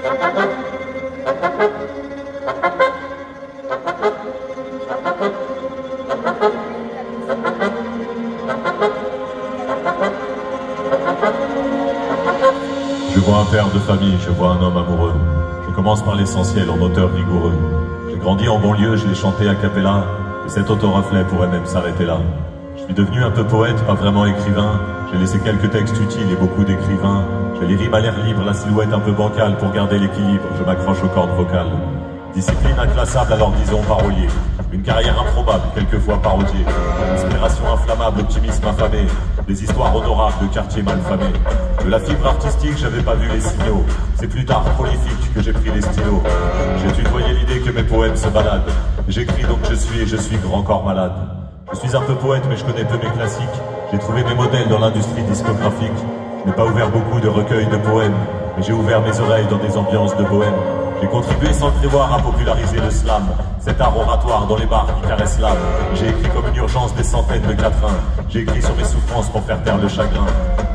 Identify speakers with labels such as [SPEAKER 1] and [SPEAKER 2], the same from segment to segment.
[SPEAKER 1] Je vois un père de famille, je vois un homme amoureux. Je commence par l'essentiel, en auteur rigoureux. J'ai grandi en banlieue, je l'ai chanté a cappella, et cet autoreflet pourrait même s'arrêter là. Je suis devenu un peu poète, pas vraiment écrivain. J'ai laissé quelques textes utiles et beaucoup d'écrivains. J'ai les rimes à l'air libre, la silhouette un peu bancale. Pour garder l'équilibre, je m'accroche aux cordes vocales. Discipline inclassable, alors disons parolier. Une carrière improbable, quelquefois parodiée. Inspiration inflammable, optimisme affamé. Des histoires honorables de quartiers malfamés. De la fibre artistique, j'avais pas vu les signaux. C'est plus tard, prolifique, que j'ai pris les stylos. J'ai tutoyé l'idée que mes poèmes se baladent. J'écris donc je suis, et je suis grand corps malade. Je suis un peu poète, mais je connais peu mes classiques. J'ai trouvé mes modèles dans l'industrie discographique. Je n'ai pas ouvert beaucoup de recueils de poèmes, mais j'ai ouvert mes oreilles dans des ambiances de bohème. J'ai contribué sans le prévoir à populariser le slam, cet art oratoire dans les bars qui caressent l'âme. J'ai écrit comme une urgence des centaines de quatrains. J'ai écrit sur mes souffrances pour faire taire le chagrin.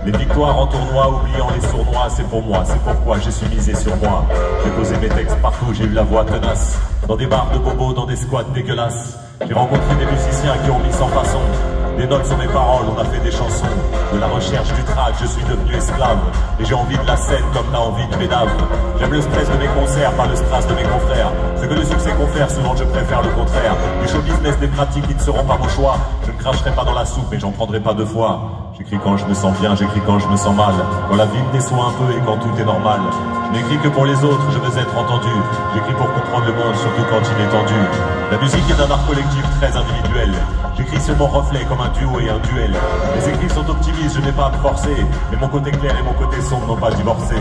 [SPEAKER 1] Les victoires en tournoi, oubliant les sournois, c'est pour moi, c'est pourquoi j'ai su miser sur moi. J'ai posé mes textes partout, j'ai eu la voix tenace. Dans des bars de bobos, dans des squats dégueulasses. J'ai rencontré des musiciens qui ont mis sans façon. Des notes sur mes paroles, on a fait des chansons. De la recherche du track, je suis devenu esclave. Et j'ai envie de la scène comme t'as envie de médave. J'aime le stress de mes concerts, pas le strass de mes confrères. Ce que le succès confère, souvent je préfère le contraire. Du show business, des pratiques qui ne seront pas mon choix. Je ne cracherai pas dans la soupe, mais j'en prendrai pas deux fois. J'écris quand je me sens bien, j'écris quand je me sens mal. Quand la vie me déçoit un peu et quand tout est normal. Je n'écris que pour les autres, je veux être entendu. J'écris pour comprendre le monde, surtout quand il est tendu. La musique est un art collectif très individuel. J'écris sur mon reflet comme un duo et un duel. Les écrits sont optimistes, je n'ai pas à me forcer. Mais mon côté clair et mon côté sombre n'ont pas divorcé.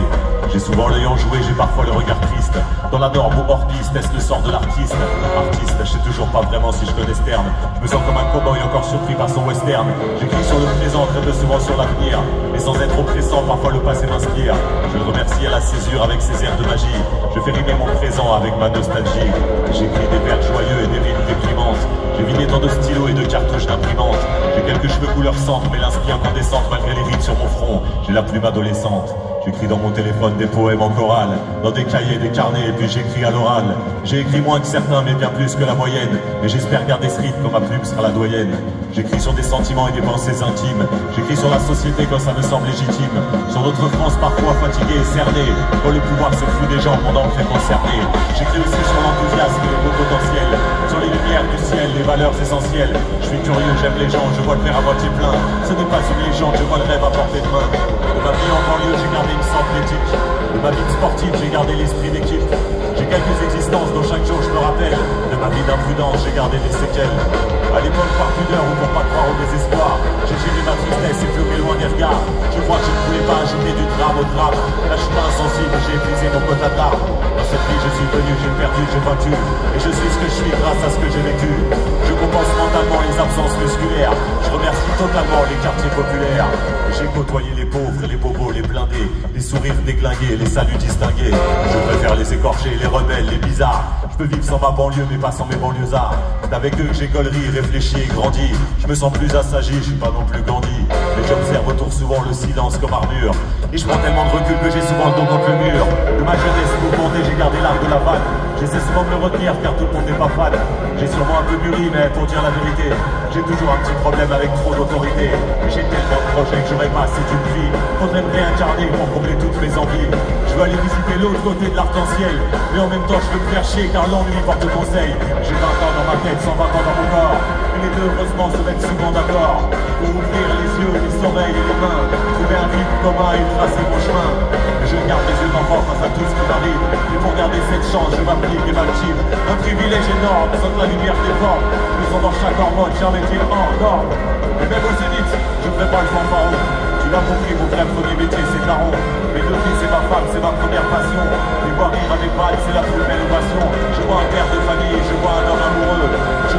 [SPEAKER 1] J'ai souvent l'œil enjoué, j'ai parfois le regard triste. Dans la norme ou hors piste, est-ce le sort de l'artiste? Artiste, je sais toujours pas vraiment si je connais ce terme. Je me sens comme un cowboy encore surpris par son western. J'écris sur le présent, très peu souvent sur l'avenir. Mais sans être oppressant, parfois le passé m'inspire. Je le remercie à la césure avec ses airs de magie. Je fais rimer mon présent avec ma nostalgie. J'écris des vers joyeux et des rimes déprimantes. J'ai vidé tant de stylos et de cartouches d'imprimante. J'ai quelques cheveux couleur centre, mais l'inspi incandescente malgré les rides sur mon front. J'ai la plume adolescente. J'écris dans mon téléphone des poèmes en chorale, dans des cahiers, des carnets, et puis j'écris à l'oral. J'ai écrit moins que certains, mais bien plus que la moyenne. Mais j'espère garder ce rythme quand ma plume sera la doyenne. J'écris sur des sentiments et des pensées intimes. J'écris sur la société quand ça me semble légitime. Sur notre France parfois fatiguée et cernée. Quand le pouvoir se fout des gens, mon encre est concernée. J'écris aussi sur l'enthousiasme et le beau potentiel. Sur les lumières du ciel, les valeurs essentielles. Je suis curieux, j'aime les gens, je vois le verre à moitié plein. Ce n'est pas une légende, je vois le rêve à portée de main. De ma vie en banlieue, j'ai gardé une santé éthique. De ma vie sportive, j'ai gardé l'esprit d'équipe. J'ai quelques existences dont chaque jour je me rappelle. De ma vie d'imprudence, j'ai gardé des séquelles. À l'époque, par pudeur ou pour pas croire au désespoir, j'ai géré ma tristesse et pleuré loin des regards. Je crois que je ne pouvais pas ajouter du drame au drame. Là, je suis pas insensible, j'ai épuisé mon quota d'armes. Dans cette vie, je suis venu, j'ai perdu, j'ai battu. Et je suis ce que je suis grâce à ce que j'ai vécu. Je compense mentalement les absences musculaires. Je remercie totalement les quartiers populaires. J'ai côtoyé les pauvres et les bobos, les blindés, les sourires déglingués, les saluts distingués. Je préfère les écorchés, les rebelles, les bizarres. Je peux vivre sans ma banlieue mais pas sans mes banlieusards. C'est avec eux que j'ai gaulerie, réfléchi et grandi. Je me sens plus assagi, je suis pas non plus Gandhi. Mais j'observe autour souvent le silence comme armure. Et je prends tellement de recul que j'ai souvent le dos contre le mur. De ma jeunesse mouvementée, j'ai gardé l'art de la vanne. J'essaie souvent de me retenir car tout le monde n'est pas fan. J'ai sûrement un peu mûri mais pour dire la vérité, j'ai toujours un petit problème avec trop d'autorité. J'ai tellement de projets que j'aurais pas assez d'une vie. Faudrait me réincarner pour combler toutes mes envies. Je veux aller visiter l'autre côté de l'arc-en-ciel. Mais en même temps je veux me faire chier car l'ennui porte conseil. J'ai 20 ans dans ma tête, 120 ans dans mon corps. Et les deux heureusement se mettent souvent d'accord. Pour ouvrir les yeux, les oreilles et les mains. Trouver un rythme commun et tracer mon chemin. Mais je garde les yeux d'enfant face à tout ce qui m'arrive. Et pour garder cette chance, je m'applique et m'active. Un privilège énorme, sans que la lumière déforme. Je sens dans chaque hormone, j'ai un métier en ordre. Et même au zénith, je ferai pas le fanfaron. Tu l'as compris, mon vrai premier métier c'est daron. Mes deux filles c'est ma femme, c'est ma première passion. Les voir rire à mes balles, c'est la plus belle ovation. Je vois un père de famille, je vois un homme amoureux. Je